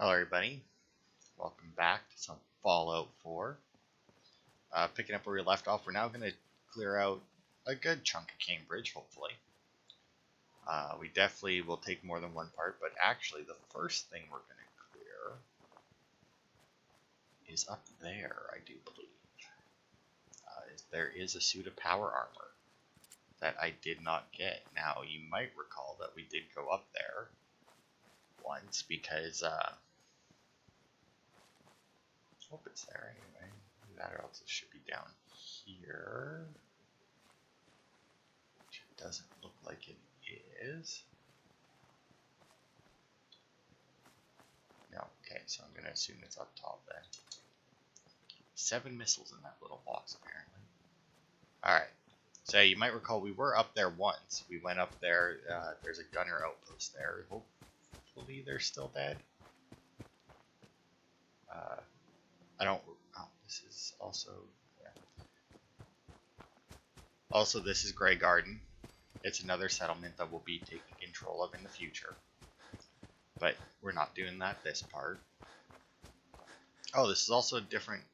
Hello everybody, welcome back to some Fallout 4. Picking up where we left off, we're now going to clear out a good chunk of Cambridge, hopefully. We definitely will take more than one part, but actually the first thing we're going to clear is up there, I do believe. There is a suit of power armor that I did not get. Now, you might recall that we did go up there once because, hope it's there anyway. That or else it should be down here. Which it doesn't look like it is. No, okay, so I'm gonna assume it's up top then. 7 missiles in that little box apparently. Alright. So you might recall we were up there once. We went up there, there's a gunner outpost there. Hopefully they're still dead. I don't. Oh, this is also. Yeah. Also, this is Grey Garden. It's another settlement that we'll be taking control of in the future. But we're not doing that this part. Oh, this is also a different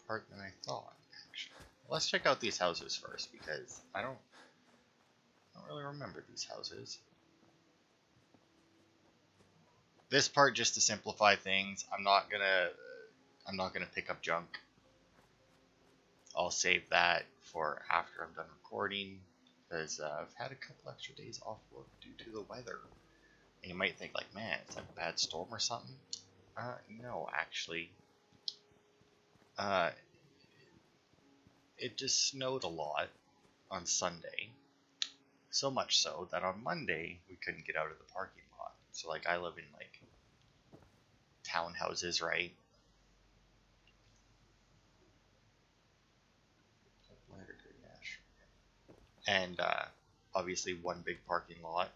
part than I thought, actually. Let's check out these houses first, because I don't really remember these houses. This part, just to simplify things, I'm not gonna pick up junk. I'll save that for after I'm done recording, because I've had a couple extra days off work due to the weather. And you might think like, man, it's like a bad storm or something. No, actually. It just snowed a lot on Sunday. So much so that on Monday we couldn't get out of the parking lot. So like I live in like townhouses, right? And obviously one big parking lot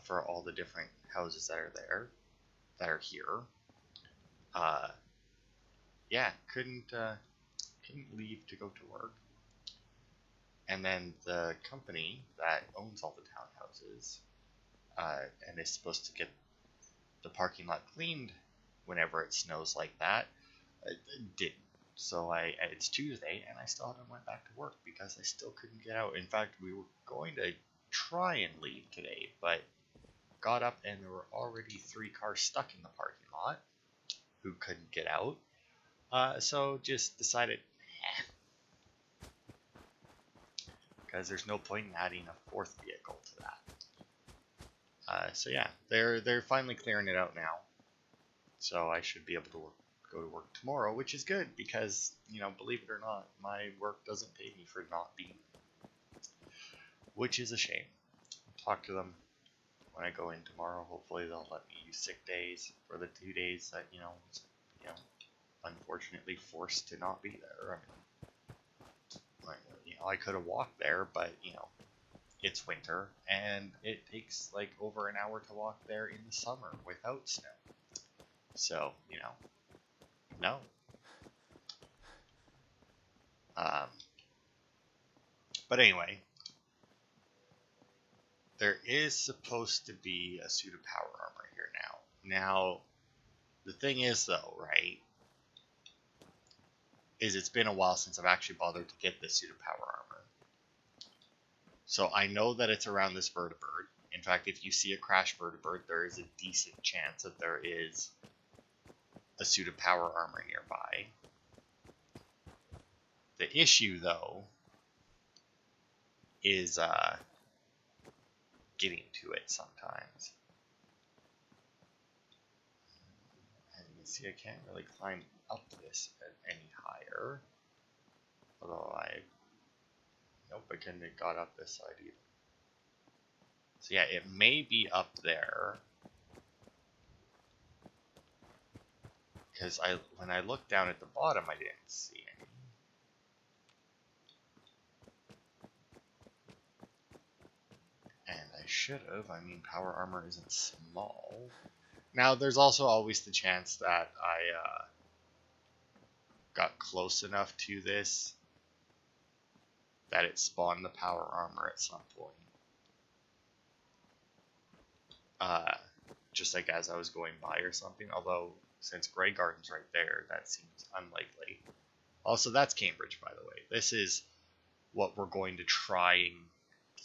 for all the different houses that are there, that are here. Yeah, couldn't leave to go to work. And then the company that owns all the townhouses and is supposed to get the parking lot cleaned whenever it snows like that, didn't. So it's Tuesday and I still haven't went back to work because I still couldn't get out. In fact, we were going to try and leave today, but got up and there were already 3 cars stuck in the parking lot who couldn't get out. So just decided, because there's no point in adding a 4th vehicle to that. So yeah, they're finally clearing it out now. So I should be able to go to work tomorrow, which is good because, you know, believe it or not, my work doesn't pay me for not being there, which is a shame. I'll talk to them when I go in tomorrow. Hopefully they'll let me use sick days for the 2 days that, you know, unfortunately forced to not be there. I mean, you know, I could have walked there, but, you know, it's winter and it takes like over an hour to walk there in the summer without snow. So, you know, no. But anyway, there is supposed to be a suit of power armor here now. Now, the thing is though, right, is it's been a while since I've actually bothered to get this suit of power armor. So I know that it's around this vertibird. In fact, if you see a crash vertibird, there is a decent chance that there is a suit of power armor nearby. The issue, though, is getting to it sometimes. As you can see, I can't really climb up this any higher. Although nope, I couldn't have got up this side either. So yeah, it may be up there. Because when I looked down at the bottom, I didn't see any. And I should have. I mean, power armor isn't small. Now, there's also always the chance that I got close enough to this that it spawned the power armor at some point. uh, just like as I was going by or something. Although since Grey Garden's right there, that seems unlikely. Also, that's Cambridge, by the way. This is what we're going to try and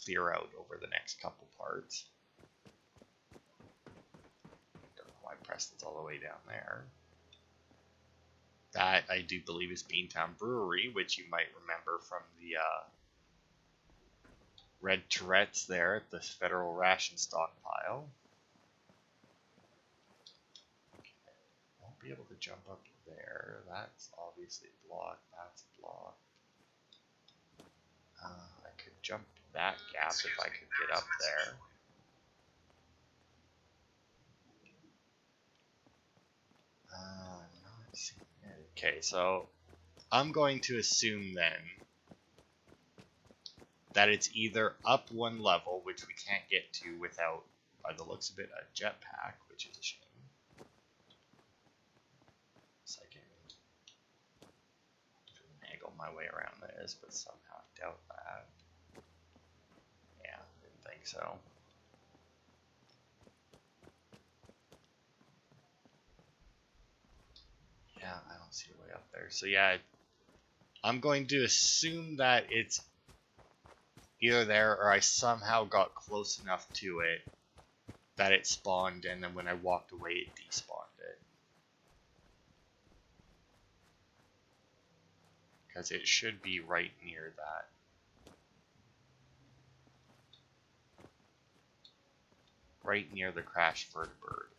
clear out over the next couple parts. Don't know why Preston's all the way down there. That, I do believe, is Beantown Brewery, which you might remember from the Red Tourette's there at the Federal Ration Stockpile. Won't be able to jump up there. That's obviously blocked. That's blocked. I could jump that gap if I could get up there. I'm not seeing it. Okay, so I'm going to assume then that it's either up one level, which we can't get to without, by the looks of it, a jetpack, which is a shame. So I can finagle my way around this, but somehow I doubt that. Yeah, didn't think so. Yeah, I don't see a way up there. So yeah, I'm going to assume that it's either there or I somehow got close enough to it that it spawned, and then when I walked away it despawned it. Because it should be right near that. Right near the crash vertibird.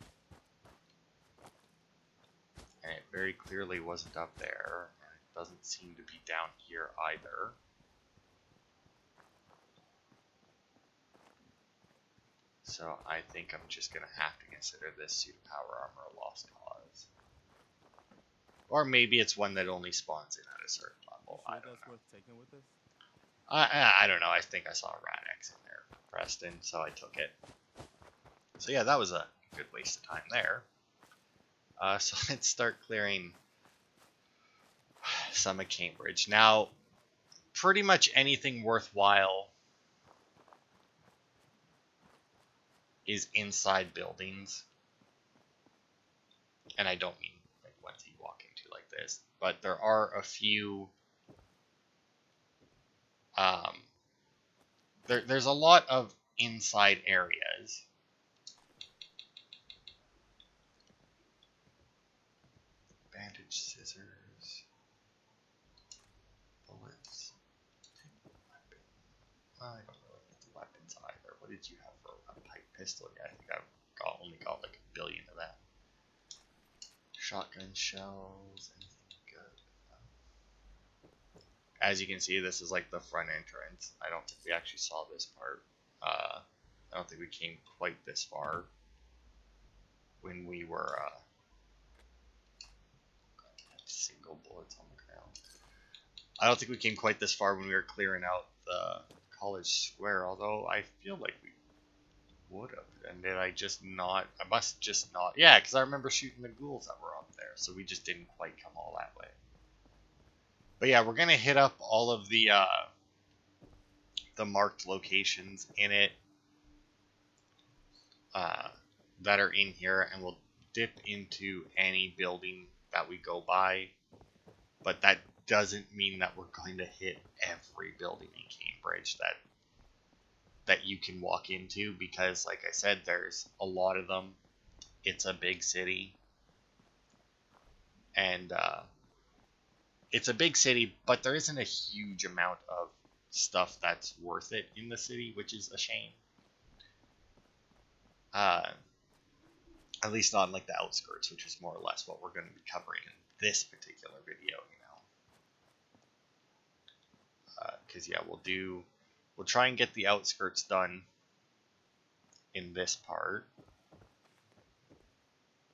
And it very clearly wasn't up there, and it doesn't seem to be down here either. So I think I'm just going to have to consider this suit of power armor a lost cause. Or maybe it's one that only spawns in at a certain level. I don't know. Worth taking with us? I don't know. I think I saw a Radex in there, Preston, so I took it. So yeah, that was a good waste of time there. So let's start clearing some of Cambridge. Now, pretty much anything worthwhile is inside buildings. And I don't mean like ones you walk into like this, but there are a few. There's a lot of inside areas. Bandage, scissors, bullets. I don't really need the weapons either. What did you have for a pipe pistol? Yeah, I think I've only got like 1 billion of that. Shotgun shells, anything good? As you can see, this is like the front entrance. I don't think we actually saw this part. I don't think we came quite this far when we were single bullets on the ground. I don't think we came quite this far when we were clearing out the college square, although I feel like we would have. And did I just not? I must just not. Yeah, because I remember shooting the ghouls that were up there, so we just didn't quite come all that way. But yeah, we're gonna hit up all of the marked locations in it that are in here, and we'll dip into any building that we go by. But that doesn't mean that we're going to hit every building in Cambridge that you can walk into, because like I said, there's a lot of them. It's a big city, and it's a big city, but there isn't a huge amount of stuff that's worth it in the city, which is a shame. At least not in like the outskirts, which is more or less what we're going to be covering in this particular video, you know. Because yeah, we'll try and get the outskirts done in this part,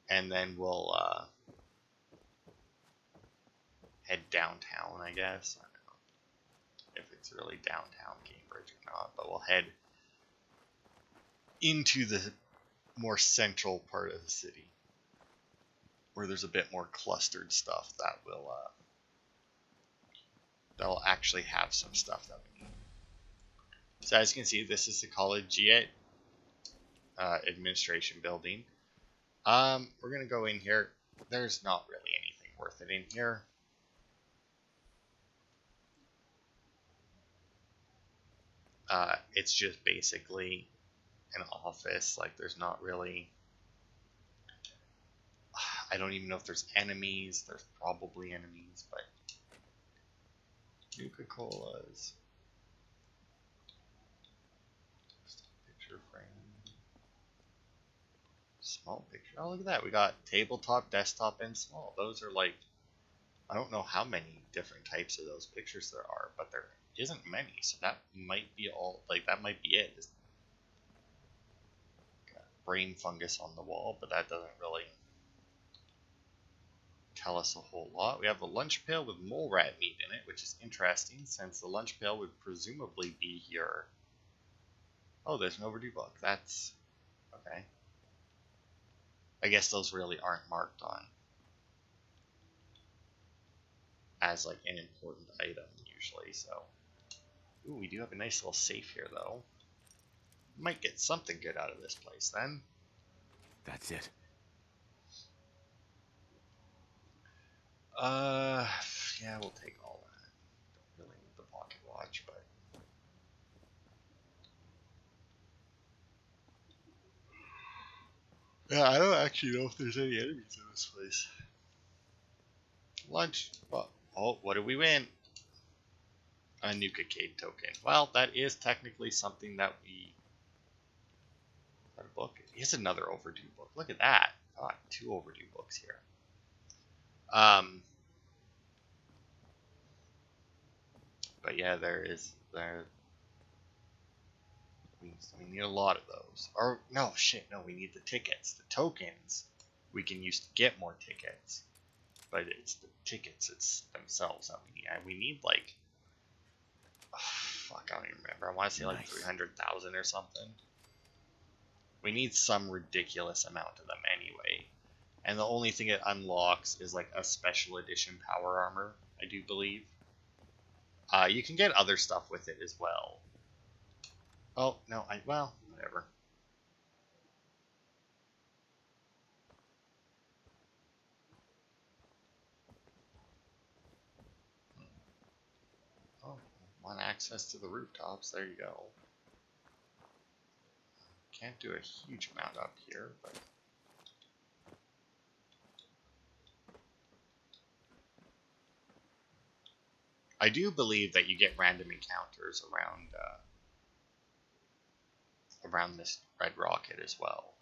and then we'll head downtown, I guess. I don't know if it's really downtown Cambridge or not, but we'll head into the more central part of the city, where there's a bit more clustered stuff that will actually have some stuff that we need. So as you can see, this is the college yet. administration building. We're gonna go in here. There's not really anything worth it in here. It's just basically an office. Like, there's not really. I don't even know if there's enemies. There's probably enemies, but Nuka-Colas. Picture frame. Small picture. Oh, look at that. We got tabletop, desktop, and small. Those are like, I don't know how many different types of those pictures there are, but there isn't many. So that might be all, like, that might be it. Got brain fungus on the wall, but that doesn't really tell us a whole lot. We have a lunch pail with mole rat meat in it, which is interesting since the lunch pail would presumably be here. Oh, there's an overdue book. That's okay. I guess those really aren't marked on as like an important item usually. So, ooh, we do have a nice little safe here though. Might get something good out of this place then. That's it. Yeah, we'll take all that. Don't really need the pocket watch, but yeah, I don't actually know if there's any enemies in this place. Lunch. Well, oh, what did we win? A Nuka-Cade token. Well, that is technically something that we. That a book. Here's another overdue book. Look at that. God, 2 overdue books here. But yeah, there. We need a lot of those. Or no, shit, no, we need the tickets. The tokens we can use to get more tickets. But it's the tickets themselves that we need. And we need like, oh, fuck, I don't even remember. I want to say like 300,000 or something. We need some ridiculous amount of them anyway. And the only thing it unlocks is like a special edition power armor, I do believe. You can get other stuff with it as well. Oh, no, well, whatever. Oh, want access to the rooftops, there you go. Can't do a huge amount up here, but... I do believe that you get random encounters around this red rocket as well.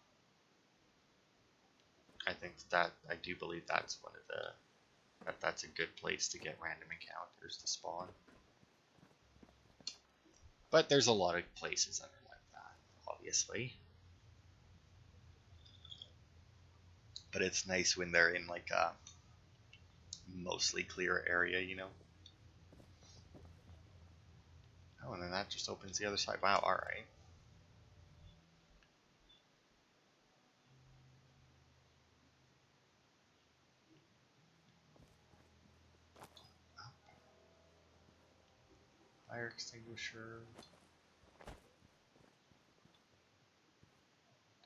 I think that I do believe that's one of the that's a good place to get random encounters to spawn. But there's a lot of places that are like that, obviously. But it's nice when they're in like a mostly clear area, you know. Oh, and then that just opens the other side. Wow, alright. Fire extinguisher.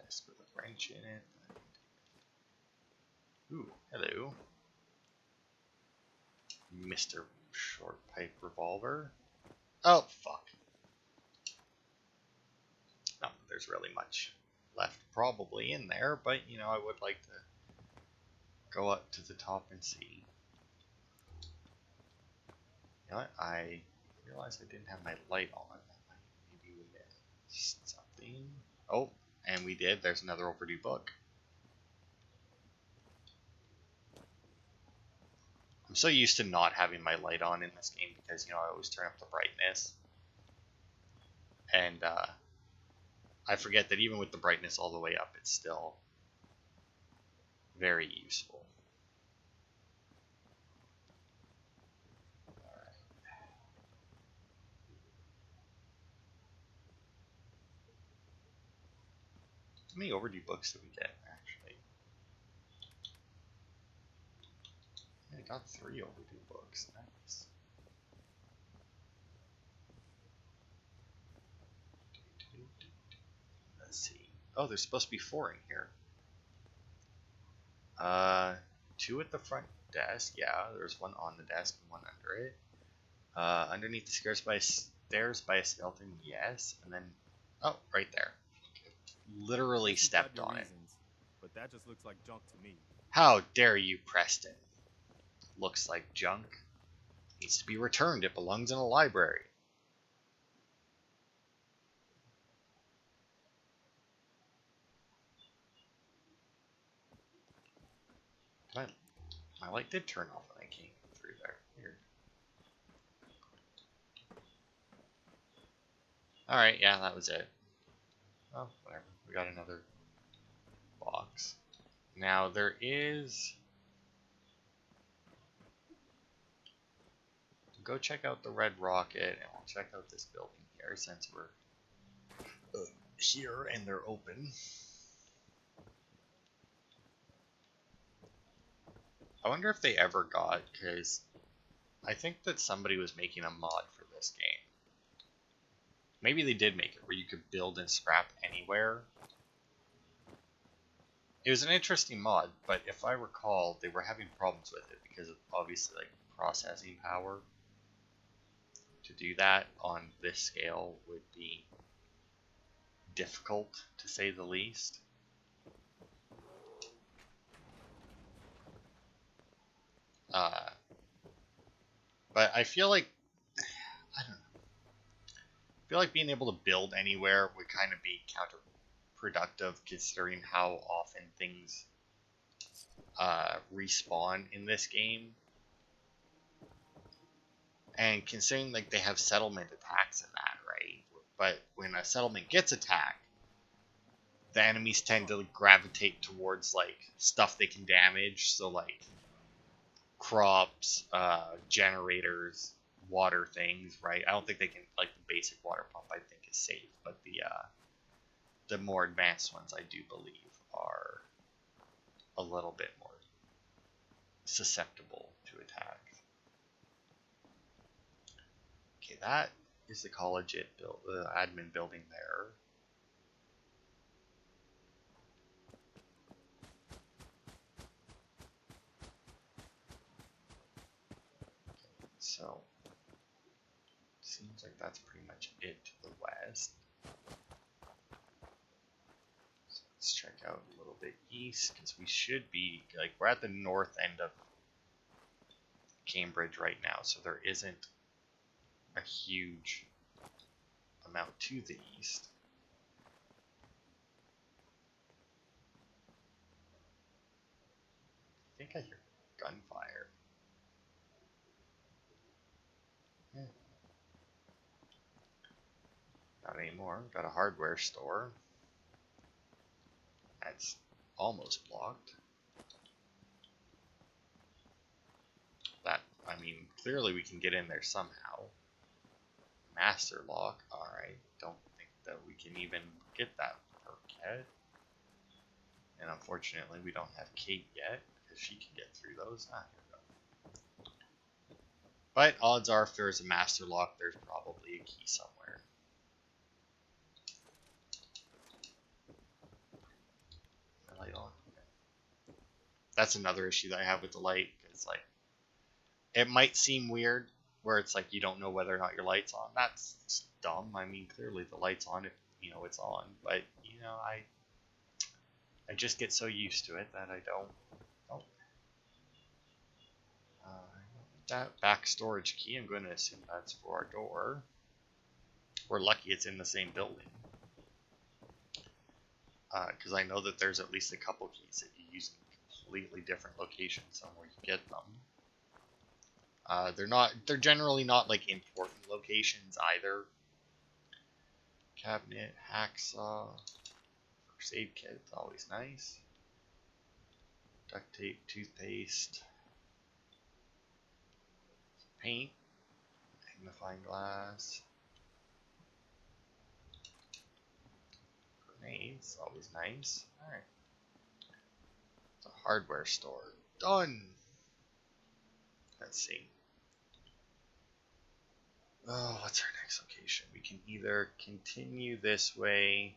Desk with a wrench in it. Ooh, hello. Mr. Short Pipe Revolver. Oh, fuck. Not that there's really much left probably in there, but, you know, I would like to go up to the top and see. You know what? I realized I didn't have my light on. Maybe we missed something. Oh, and we did. There's another overdue book. I'm so used to not having my light on in this game because, you know, I always turn up the brightness. And I forget that even with the brightness all the way up, it's still very useful. Alright. How many overdue books did we get, actually? I got 3 overdue books. Nice. Let's see. Oh, there's supposed to be 4 in here. 2 at the front desk. Yeah, there's one on the desk and one under it. Underneath the stairs by a skeleton. Yes, and then right there. Literally stepped on it. But that just looks like junk to me. How dare you, Preston? Looks like junk. Needs to be returned. It belongs in a library. My light did turn off when I came through there. Weird. Alright, yeah, that was it. Oh, whatever. We got another box. Now, there is... Go check out the Red Rocket, and we'll check out this building here, since we're here and they're open. I wonder if they ever got, because I think that somebody was making a mod for this game. Maybe they did make it where you could build and scrap anywhere. It was an interesting mod, but if I recall, they were having problems with it because of obviously like processing power. To do that on this scale would be difficult, to say the least. But I feel like, I don't know, I feel like being able to build anywhere would kind of be counterproductive considering how often things respawn in this game. And considering like they have settlement attacks in that, right? But when a settlement gets attacked, the enemies tend to gravitate towards like stuff they can damage. So like crops, generators, water things, right? I don't think they can, like the basic water pump I think is safe, but the more advanced ones I do believe are a little bit more susceptible to attack. Okay, that is the college the admin building there. So, seems like that's pretty much it to the west. So let's check out a little bit east, because we should be, like, we're at the north end of Cambridge right now, so there isn't a huge amount to the east. I think I hear gunfire. Not anymore. Got a hardware store. That's almost blocked. That, I mean, clearly we can get in there somehow. Master lock. Alright. Don't think that we can even get that perk yet. And unfortunately, we don't have Kate yet, because she can get through those. Here we go. But odds are, if there's a master lock, there's probably a key somewhere. The light on. Okay. That's another issue that I have with the light. It's like, it might seem weird, where it's like you don't know whether or not your light's on. That's dumb. I mean, clearly the light's on if you know it's on. But you know, I just get so used to it that I don't. Oh. That back storage key, I'm going to assume that's for our door. We're lucky it's in the same building. Because I know that there's at least a couple keys that you use in completely different locations somewhere you get them. They're generally not like important locations either. Cabinet, hacksaw, first aid kit, always nice. Duct tape, toothpaste, paint, magnifying glass, grenades, always nice. Alright. It's a hardware store. Done! Let's see. Oh, what's our next location? We can either continue this way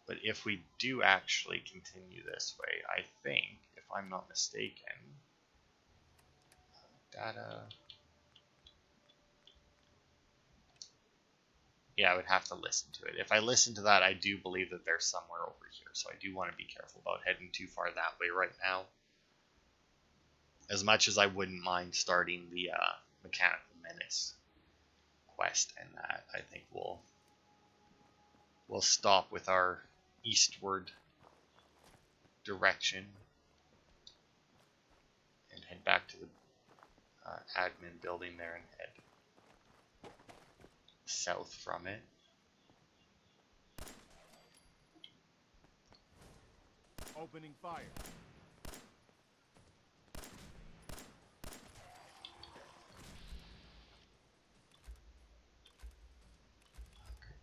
But if we do actually continue this way, I think, if I'm not mistaken, data. Yeah, I would have to listen to it. If I listen to that, I do believe that they're somewhere over here. So I do want to be careful about heading too far that way right now. As much as I wouldn't mind starting the Mechanical Menace quest and that, I think we'll stop with our eastward direction and head back to the admin building there and head south from it. Opening fire.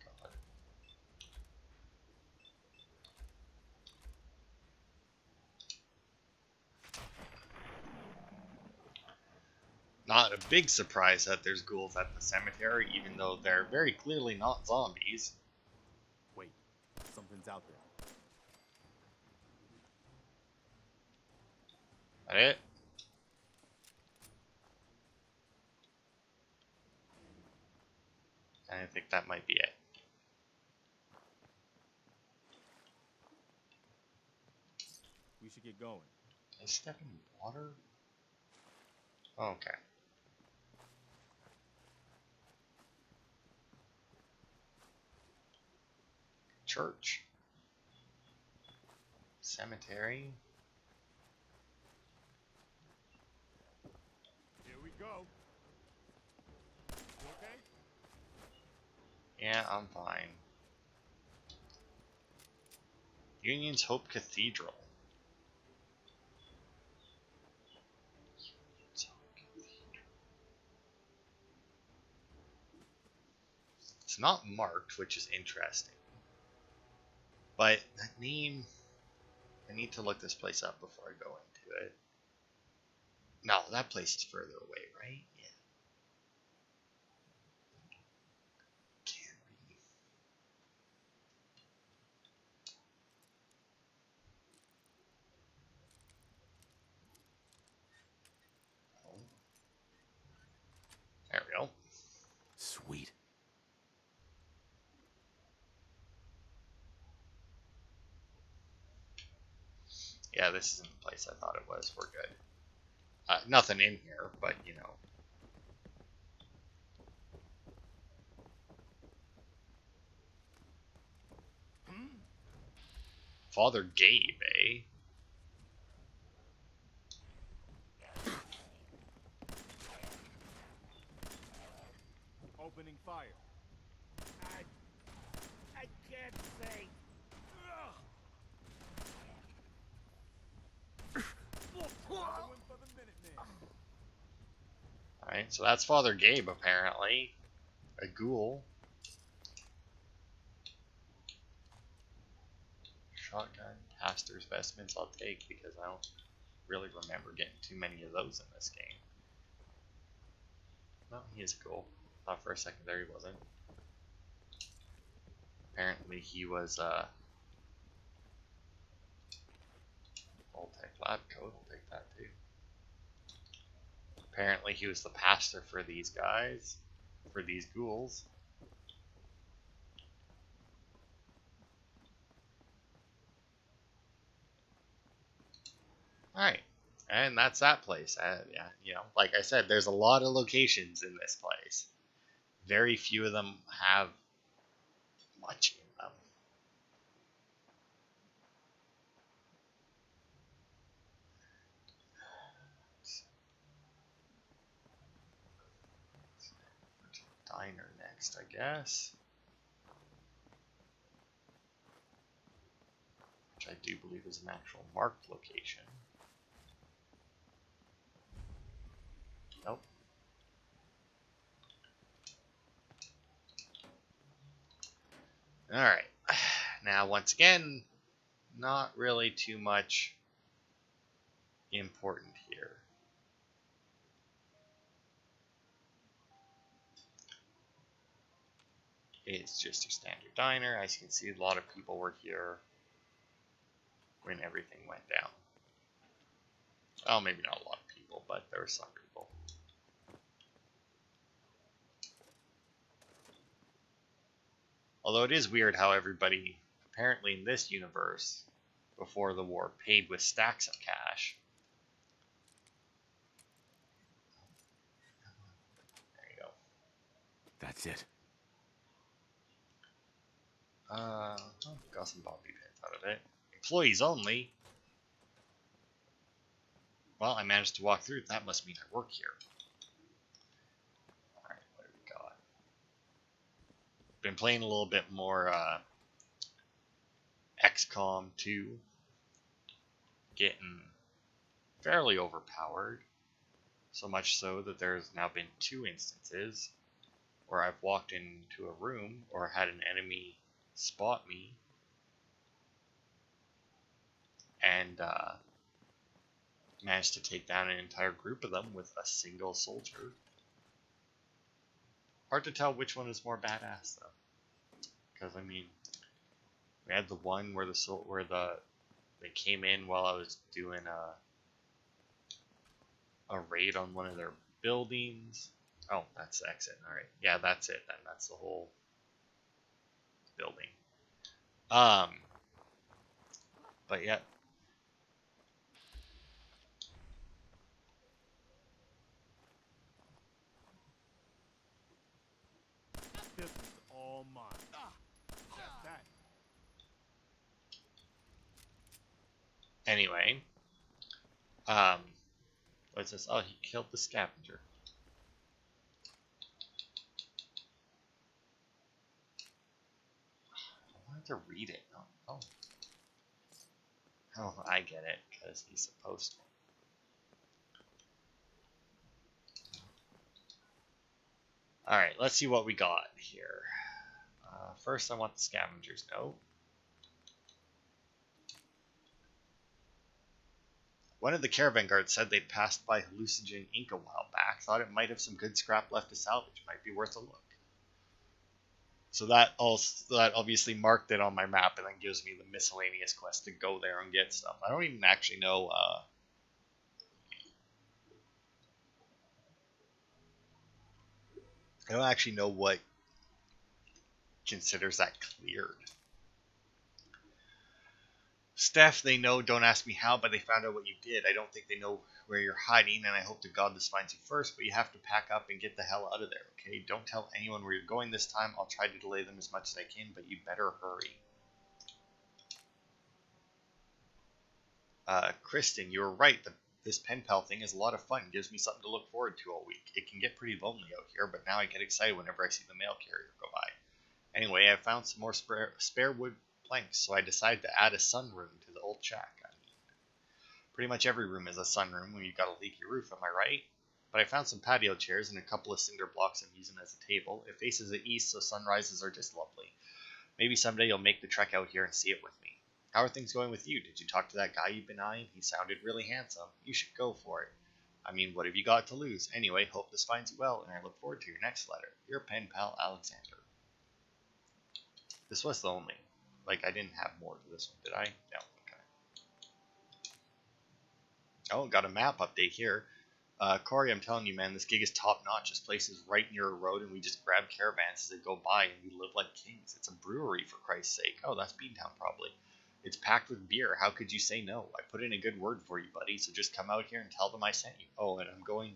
God. Not a big surprise that there's ghouls at the cemetery, even though they're very clearly not zombies. Wait, something's out there. That it? I think that might be it. We should get going. Did I step in water? Oh, okay. Church. Cemetery. Here we go. You okay? Yeah, I'm fine. Union's Hope Cathedral. It's not marked, which is interesting. But that name, I need to look this place up before I go into it. No, that place is further away, right? Yeah. Can't be. Oh. There we go. Sweet. Yeah, this isn't the place I thought it was. We're good. Nothing in here, but you know. Father Gabe, eh? Opening fire. I can't say. Going for the Minutemen. Alright, so that's Father Gabe, apparently. A ghoul. Shotgun, pastor's vestments I'll take because I don't really remember getting too many of those in this game. No, he is a ghoul. Thought for a second there he wasn't. Apparently he was Tech lab coat, I'll take that too. Apparently he was the pastor for these guys, for these ghouls. Alright, and that's that place. Yeah, you know, like I said, there's a lot of locations in this place. Very few of them have much in them. Diner next, I guess. Which I do believe is an actual marked location. Nope. Alright. Now, once again, not really too much important here. It's just a standard diner. As you can see, a lot of people were here when everything went down. Well, maybe not a lot of people, but there were some people. Although it is weird how everybody, apparently in this universe, before the war, paid with stacks of cash. There you go. That's it. Got some bobby pins out of it. Employees only. Well, I managed to walk through. That must mean I work here. Alright, what do we got? Been playing a little bit more XCOM 2. Getting fairly overpowered. So much so that there's now been 2 instances where I've walked into a room or had an enemy spot me and managed to take down an entire group of them with a single soldier. Hard to tell which one is more badass though, because I mean, we had the one where they came in while I was doing a raid on one of their buildings. Oh, that's the exit. All right, yeah, that's it. Then that's the whole building. But yeah. This is all mine. That. Anyway, what's this? Oh, he killed the scavenger. I wanted to read it. Oh, I get it, because he's supposed to. Alright, let's see what we got here. First, I want the scavenger's note. One of the caravan guards said they'd passed by Hallucinogen Inc. a while back, thought it might have some good scrap left to salvage, might be worth a look. So that obviously marked it on my map and then gives me the miscellaneous quest to go there and get stuff. I don't even actually know what considers that cleared. Steph, they know, don't ask me how, but they found out what you did. I don't think they know where you're hiding, and I hope to God this finds you first, but you have to pack up and get the hell out of there, okay? Don't tell anyone where you're going this time. I'll try to delay them as much as I can, but you better hurry. Kristen, you were right. This pen pal thing is a lot of fun. Gives me something to look forward to all week. It can get pretty lonely out here, but now I get excited whenever I see the mail carrier go by. Anyway, I found some more spare wood planks, so I decided to add a sunroom to the old shack. I mean, pretty much every room is a sunroom when you've got a leaky roof, am I right? But I found some patio chairs and a couple of cinder blocks I'm using as a table. It faces the east, so sunrises are just lovely. Maybe someday you'll make the trek out here and see it with me. How are things going with you? Did you talk to that guy you've been eyeing? He sounded really handsome. You should go for it. I mean, what have you got to lose? Anyway, hope this finds you well, and I look forward to your next letter. Your pen pal, Alexander. This was the only. I didn't have more to this one, did I? No. Okay. Oh, got a map update here. Corey, I'm telling you, man, this gig is top-notch. This place is right near a road, and we just grab caravans as they go by, and we live like kings. It's a brewery, for Christ's sake. Oh, that's Beantown, probably. It's packed with beer. How could you say no? I put in a good word for you, buddy, so just come out here and tell them I sent you. Oh, and I'm going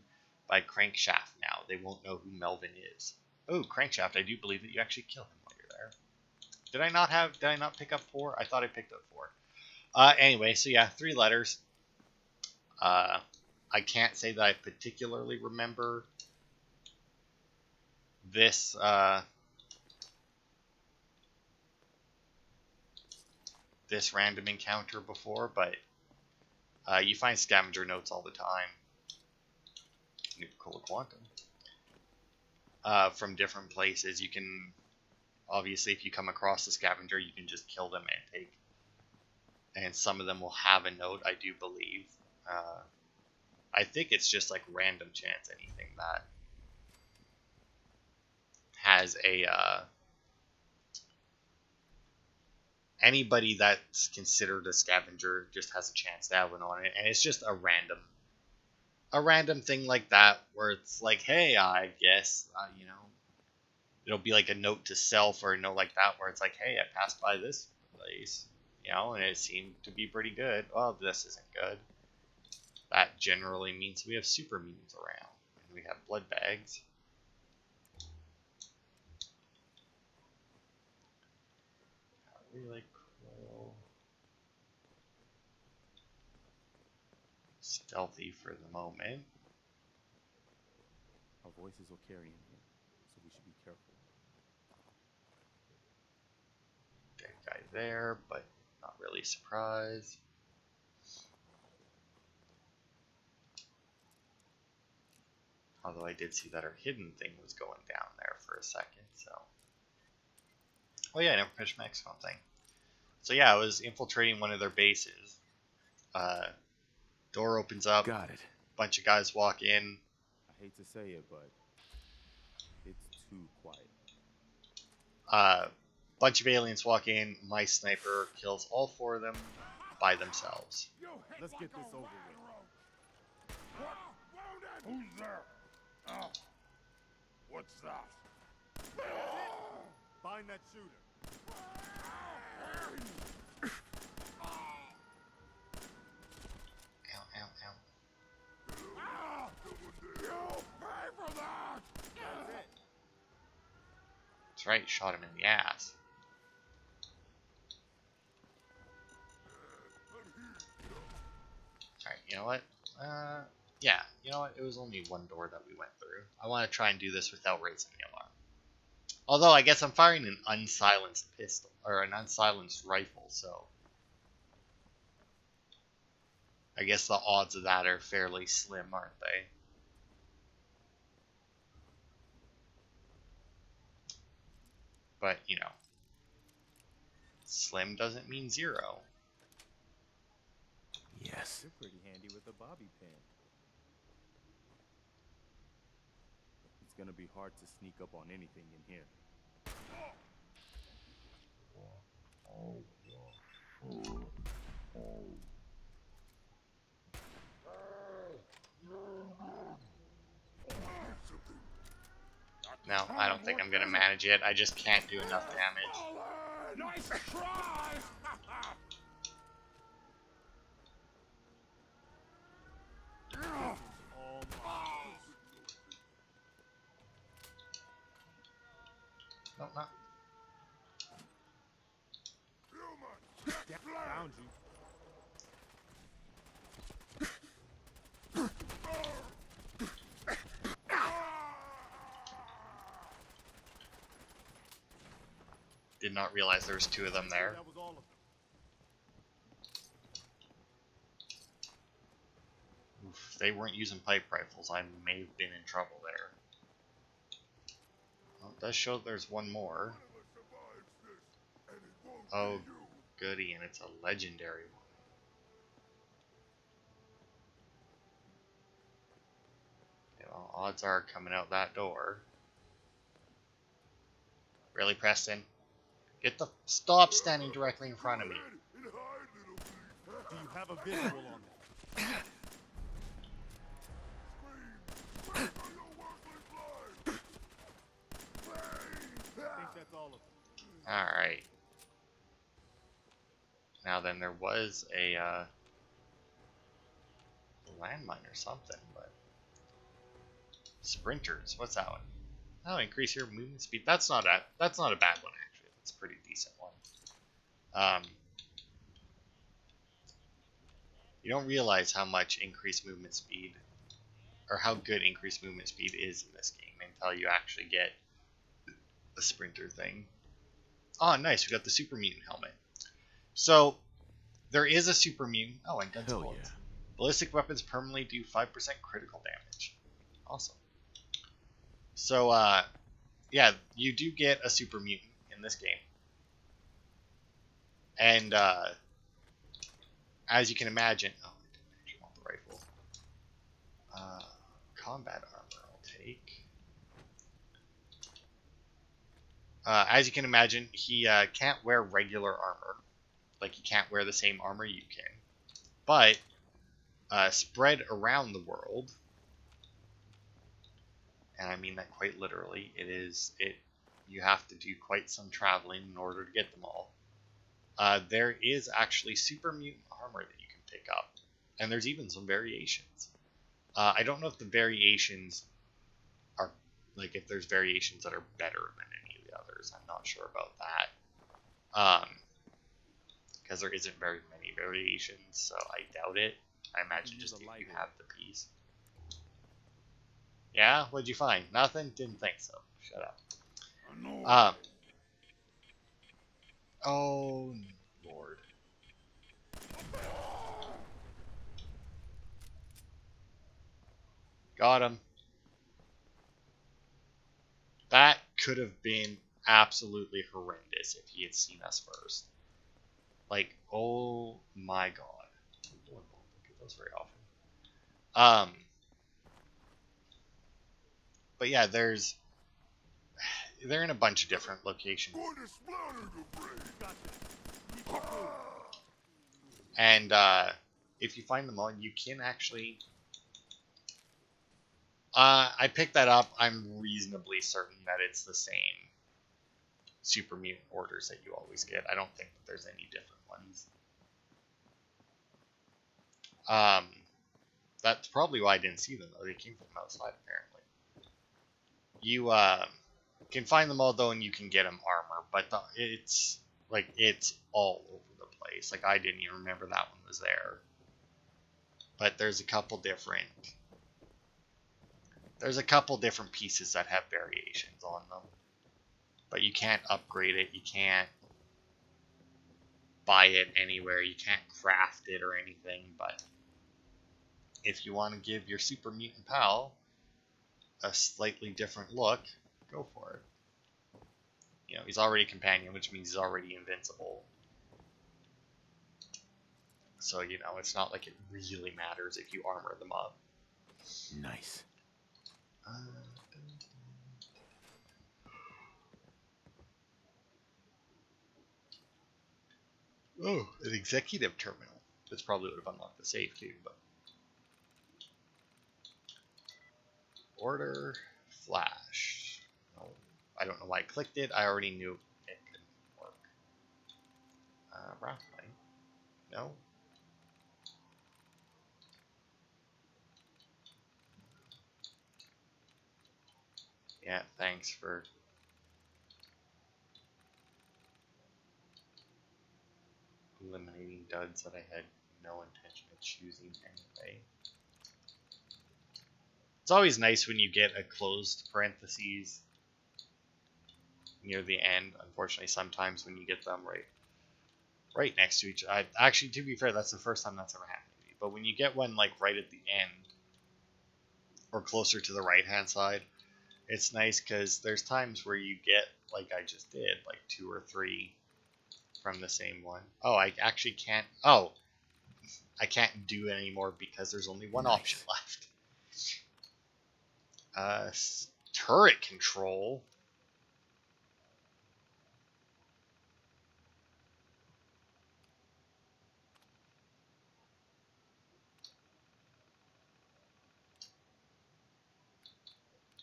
by Crankshaft now. They won't know who Melvin is. Oh, Crankshaft, I do believe that you actually kill him while you're there. Did I not pick up 4? I thought I picked up 4. Anyway, so yeah, 3 letters. I can't say that I particularly remember this this random encounter before, but you find scavenger notes all the time. Nuka-Cola Quantum. From different places. You can, obviously, if you come across a scavenger, you can just kill them and take. And some of them will have a note, I do believe. I think it's just like random chance anything that has a anybody that's considered a scavenger just has a chance to have one on it, and it's just a random thing like that where it's like, hey, I guess it'll be like a note to self or a note like that where it's like, hey, I passed by this place, and it seemed to be pretty good. Well, this isn't good. That generally means we have super mutants around, and we have blood bags. Really cool. Stealthy for the moment. Our voices will carry in here, so we should be careful. Dead guy there, but not really surprised. Although I did see that our hidden thing was going down there for a second, so. Oh yeah, I never finished my XCOM thing. So yeah, I was infiltrating one of their bases. Door opens up. Got it. Bunch of guys walk in. I hate to say it, but it's too quiet. Bunch of aliens walk in. My sniper kills all 4 of them by themselves. Let's get this over with. Who's there? Oh. What's that? Find that shooter. Ow, ow, ow. You'll pay for that! That's it. That's right, shot him in the ass. Alright, you know what? Yeah, you know what? It was only one door that we went through. I want to try and do this without raising the alarm. Although, I guess I'm firing an unsilenced pistol, or an unsilenced rifle, so I guess the odds of that are fairly slim, aren't they? But, slim doesn't mean 0. Yes. You're pretty handy with a bobby pin. It's gonna be hard to sneak up on anything in here. No, I don't think I'm going to manage it. I just can't do enough damage. Nice try! No, not. Found you. Did not realize there was 2 of them there. That was all of them. Oof, if they weren't using pipe rifles, I may have been in trouble there. Well, it does show that there's one more. Oh, goody, and it's a legendary one. Well, odds are coming out that door. Really, Preston? Stop standing directly in front of me. Do you have a visual on that? I think that's all of them. Alright. Now then, there was a landmine or something, but sprinters. What's that one? Oh, increase your movement speed. That's not a bad one actually. That's a pretty decent one. You don't realize how much increased movement speed, or how good increased movement speed is in this game until you actually get the sprinter thing. Oh, nice. We got the super mutant helmet. So there is a super mutant. Oh, and guns and bullets. Yeah. Ballistic weapons permanently do 5% critical damage. Awesome. So, yeah, you do get a super mutant in this game. And, as you can imagine... Oh, I didn't actually want the rifle. Combat armor I'll take. As you can imagine, he can't wear regular armor. Like, you can't wear the same armor you can. But spread around the world, and I mean that quite literally, you have to do quite some traveling in order to get them all. There is actually super mutant armor that you can pick up, and there's even some variations. I don't know if the variations are, like, if there's variations that are better than any of the others. I'm not sure about that. Because there isn't very many variations, so I doubt it. I imagine just if you have the piece. Yeah? What'd you find? Nothing? Didn't think so. Shut up. Oh, Lord. Got him. That could have been absolutely horrendous if he had seen us first. Like, oh my god. Don't get those very often. But yeah, they're in a bunch of different locations. And if you find them all, you can actually... I picked that up. I'm reasonably certain that it's the same super mutant orders that you always get. I don't think that there's any different ones. That's probably why I didn't see them, though. They came from outside, apparently. You can find them all, though, and you can get them armor, but it's all over the place. Like, I didn't even remember that one was there. But there's a couple different pieces that have variations on them. But you can't upgrade it. You can't buy it anywhere. You can't craft it or anything. But if you want to give your super mutant pal a slightly different look, go for it. You know, he's already a companion, which means he's already invincible. So, you know, it's not like it really matters if you armor them up. Nice. Oh, an executive terminal. This probably would have unlocked the safe too, but... Order flash. No, I don't know why I clicked it. I already knew it couldn't work. Rathmine. No. Yeah, thanks for... eliminating duds that I had no intention of choosing anyway. It's always nice when you get a closed parentheses near the end. Unfortunately, sometimes when you get them right next to each other. Actually, to be fair, that's the first time that's ever happened to me. But when you get one like right at the end or closer to the right-hand side, it's nice because there's times where you get, like I just did, like 2 or 3 from the same one. Oh, I actually can't... Oh, I can't do it anymore because there's only one option left. Turret control.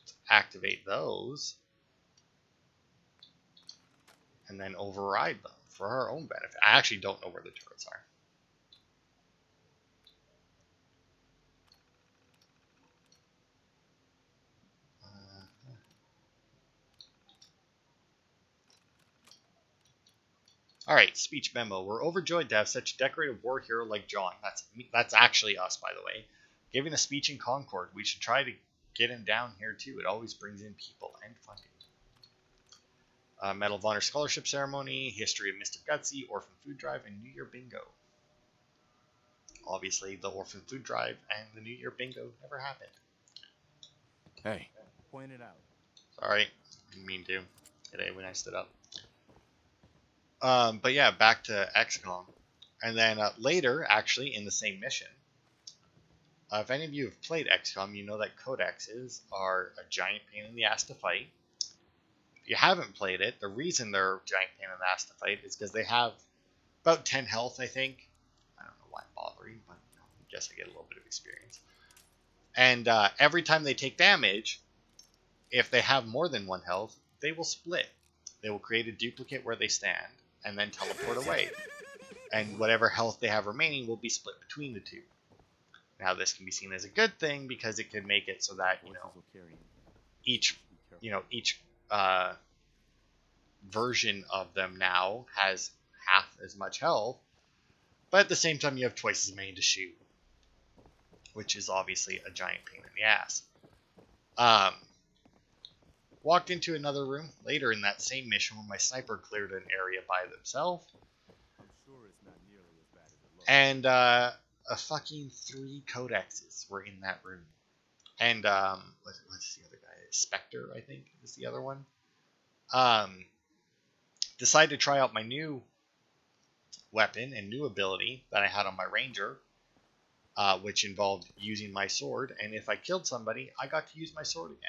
Let's activate those. And then override them for our own benefit. I actually don't know where the turrets are. Alright, speech memo. We're overjoyed to have such a decorated war hero like John. That's actually us, by the way. Giving a speech in Concord. We should try to get him down here, too. It always brings in people and funding. Medal of Honor Scholarship Ceremony, History of Mr. Gutsy, Orphan Food Drive, and New Year Bingo. Obviously, the Orphan Food Drive and the New Year Bingo never happened. Hey, point it out. Sorry, didn't mean to today when I stood up. But yeah, back to XCOM. And then later, actually, in the same mission, if any of you have played XCOM, you know that codexes are a giant pain in the ass to fight. If you haven't played it, the reason they're a giant pain in the ass to fight is because they have about 10 health, I think. I don't know why I'm bothering, but I guess I get a little bit of experience. And every time they take damage, if they have more than 1 health, they will split. They will create a duplicate where they stand and then teleport away. And whatever health they have remaining will be split between the two. Now, this can be seen as a good thing because it can make it so that, each version of them now has half as much health, but at the same time you have twice as many to shoot, which is obviously a giant pain in the ass. Walked into another room later in that same mission where my sniper cleared an area by themselves, I'm sure it's not nearly as bad as it looks. and a fucking 3 codexes were in that room. And what's the other guy? Spectre, I think, is the other one. Decided to try out my new weapon and new ability that I had on my ranger, which involved using my sword. And if I killed somebody, I got to use my sword again.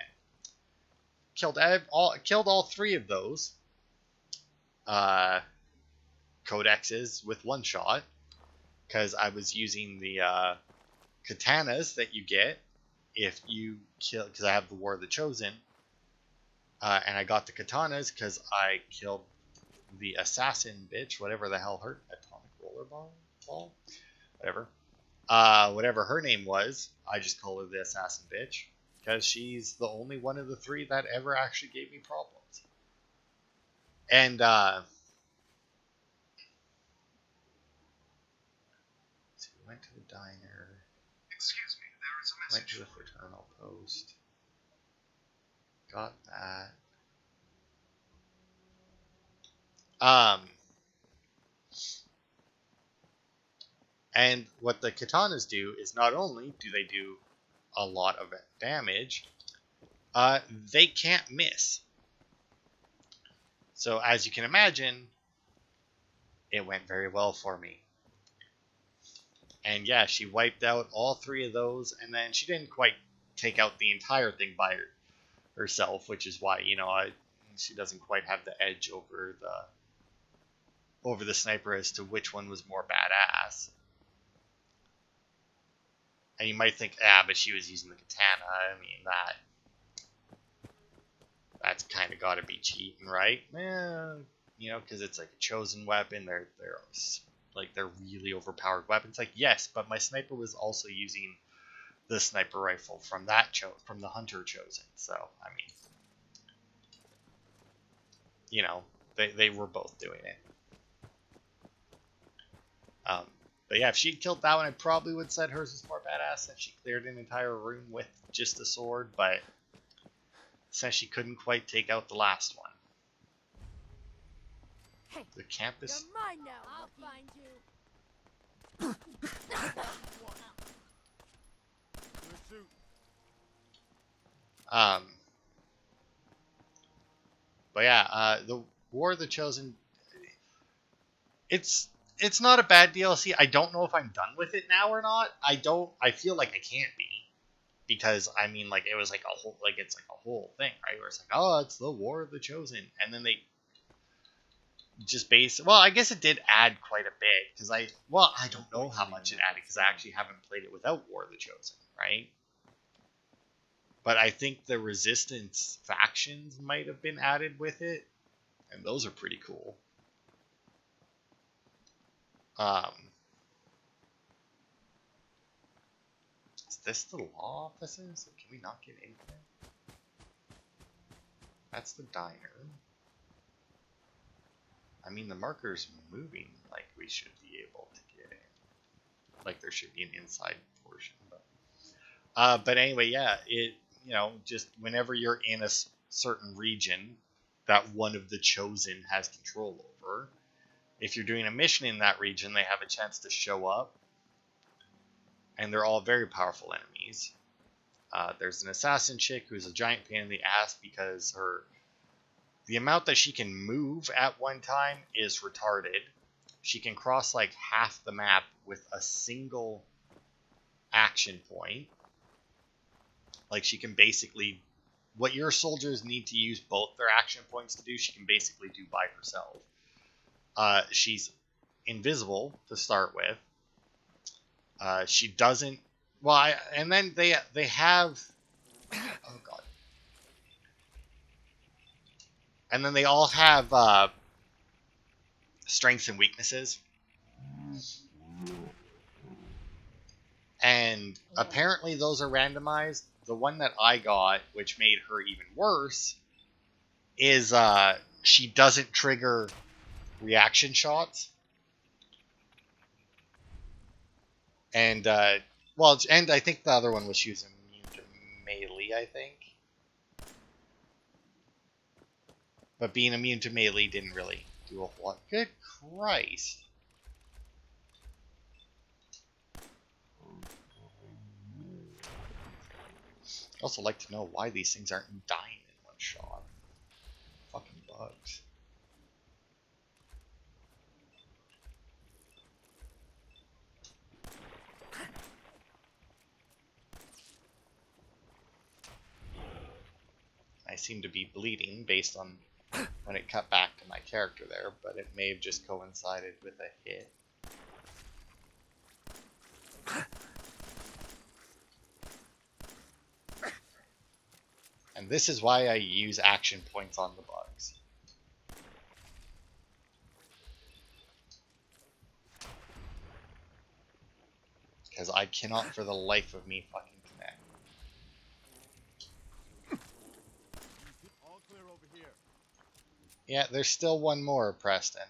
Killed all 3 of those codexes with 1 shot, because I was using the katanas that you get if you kill, because I have the War of the Chosen, and I got the katanas because I killed the assassin bitch, whatever the hell her atomic roller ball, whatever, whatever her name was. I just call her the assassin bitch because she's the only one of the 3 that ever actually gave me problems. And so we went to the diner. Excuse me, there is a Went message. to the fraternal post. Got that. And what the katanas do is not only do they do a lot of damage, they can't miss. So as you can imagine, it went very well for me. And yeah, she wiped out all 3 of those, and then she didn't quite take out the entire thing by herself, which is why, she doesn't quite have the edge over the sniper as to which one was more badass. And you might think, but she was using the katana. I mean, that's kind of got to be cheating, right? Because it's like a chosen weapon. They're really overpowered weapons. Like, yes, but my sniper was also using the sniper rifle from from the hunter chosen. So I mean, they were both doing it. But yeah, if she killed that one, I probably would have said hers was more badass if she cleared an entire room with just a sword, but since she couldn't quite take out the last one. Hey, The campus... you're mine now. I'll find you. Pursuit. But yeah, the War of the Chosen... It's not a bad DLC. I don't know if I'm done with it now or not. I feel like I can't be. Because, I mean, like, it was like it's like a whole thing, right? Where it's like, oh, it's the War of the Chosen. And then they just well, I guess it did add quite a bit. Because I don't know how much it added because I actually haven't played it without War of the Chosen, right? But I think the Resistance factions might have been added with it. And those are pretty cool. Is this the law offices? Can we not get in there? That's the diner. I mean, the marker's moving like we should be able to get in. Like there should be an inside portion. But anyway, yeah, just whenever you're in a certain region that one of the chosen has control over, if you're doing a mission in that region, they have a chance to show up. And they're all very powerful enemies. There's an assassin chick who's a giant pain in the ass because the amount that she can move at one time is retarded. She can cross like half the map with a single action point. Like she can basically, what your soldiers need to use both their action points to do, she can basically do by herself. She's invisible to start with. She doesn't. Well, and then they have. Oh god. And then they all have strengths and weaknesses. And apparently those are randomized. The one that I got, which made her even worse, is she doesn't trigger reaction shots. And and I think the other one was she was immune to melee, I think. But being immune to melee didn't really do a whole lot. Good Christ. I'd also like to know why these things aren't dying in one shot. Fucking bugs. I seem to be bleeding based on when it cut back to my character there, but it may have just coincided with a hit. And this is why I use action points on the bugs. Because I cannot for the life of me fucking connect. All clear over here. Yeah, there's still one more, Preston.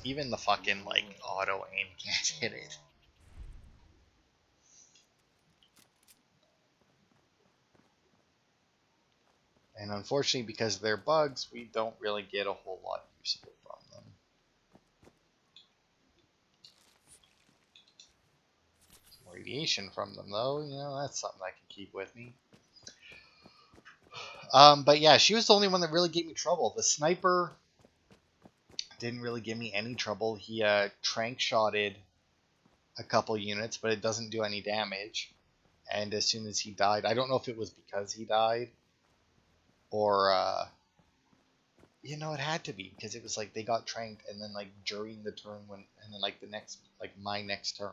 Even the fucking, like, auto aim can't hit it. And unfortunately, because they're bugs, we don't really get a whole lot useful from them. Some radiation from them, though, you know, that's something I can keep with me. But yeah, she was the only one that really gave me trouble. The sniper didn't really give me any trouble. He trank shotted a couple units, but it doesn't do any damage. And as soon as he died, I don't know if it was because he died or you know, it had to be because it was like they got tranked, and then like during the turn and then like the next, like my next turn,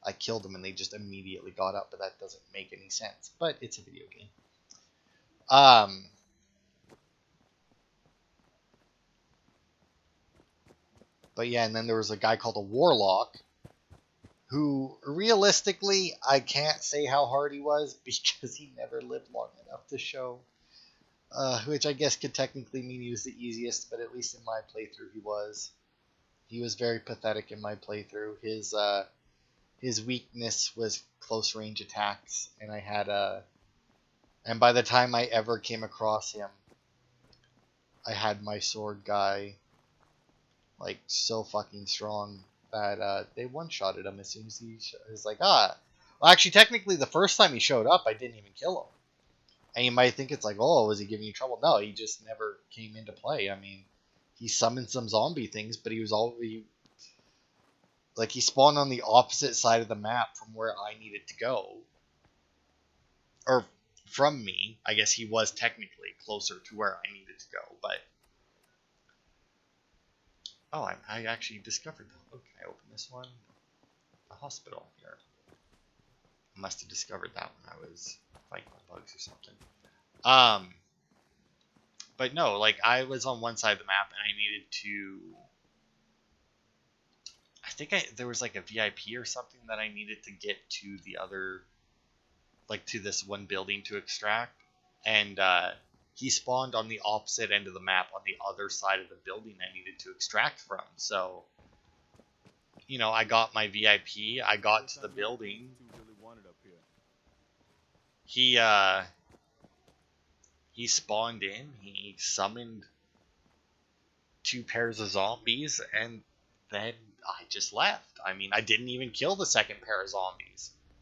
I killed them and they just immediately got up. But that doesn't make any sense. But it's a video game. But yeah, and then there was a guy called a Warlock, who realistically I can't say how hard he was because he never lived long enough to show. Which I guess could technically mean he was the easiest, but at least in my playthrough he was. He was very pathetic in my playthrough. His weakness was close range attacks, and I had and by the time I ever came across him, I had my sword guy like so fucking strong that they one-shotted him as soon as he was like, well, actually, technically, the first time he showed up, I didn't even kill him. And you might think it's like, oh, was he giving you trouble? No, he just never came into play. I mean, he summoned some zombie things, but he was already like he spawned on the opposite side of the map from where I needed to go, or from me. I guess he was technically closer to where I needed to go, but oh, I actually discovered that. Oh, can I open this one? The hospital here. I must have discovered that when I was fighting bugs or something. But no, like I was on one side of the map and I needed to. I think there was like a VIP or something that I needed to get to the other, like to this one building to extract, and he spawned on the opposite end of the map on the other side of the building I needed to extract from. So, you know, I got my VIP. I got to the building. He spawned in. He summoned 2 pairs of zombies, and then I just left. I mean, I didn't even kill the second pair of zombies.